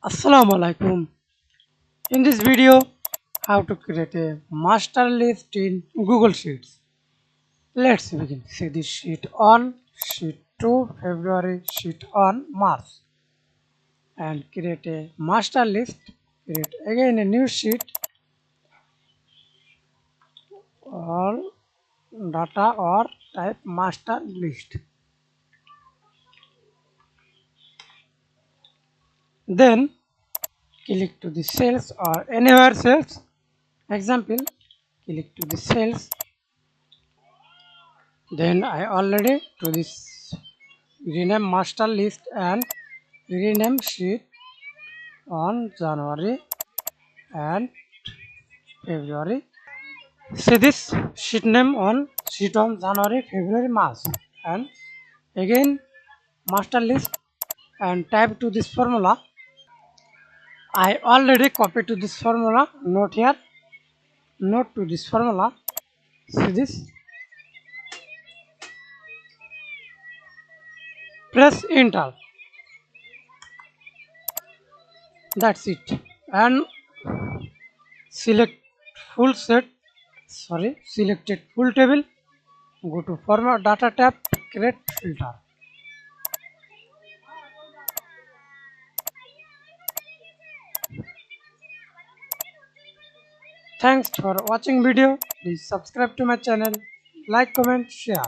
Assalamu alaikum. In this video, how to create a master list in Google Sheets. Let's begin. See this sheet on sheet 2 February, sheet on March, and create a master list. Create again a new sheet, all data, or type master list. Then click to the cells or anywhere cells. Example, click to the cells. Then I already to this rename master list and rename sheet on January and February. See this sheet name on sheet on January, February, March, and again master list and type to this formula. I already copied to this formula. Note here. Note to this formula. See this. Press enter. That's it. And select full set. Selected full table. Go to format data tab. Create filter. Thanks for watching video. Please subscribe to my channel. Like, comment, share.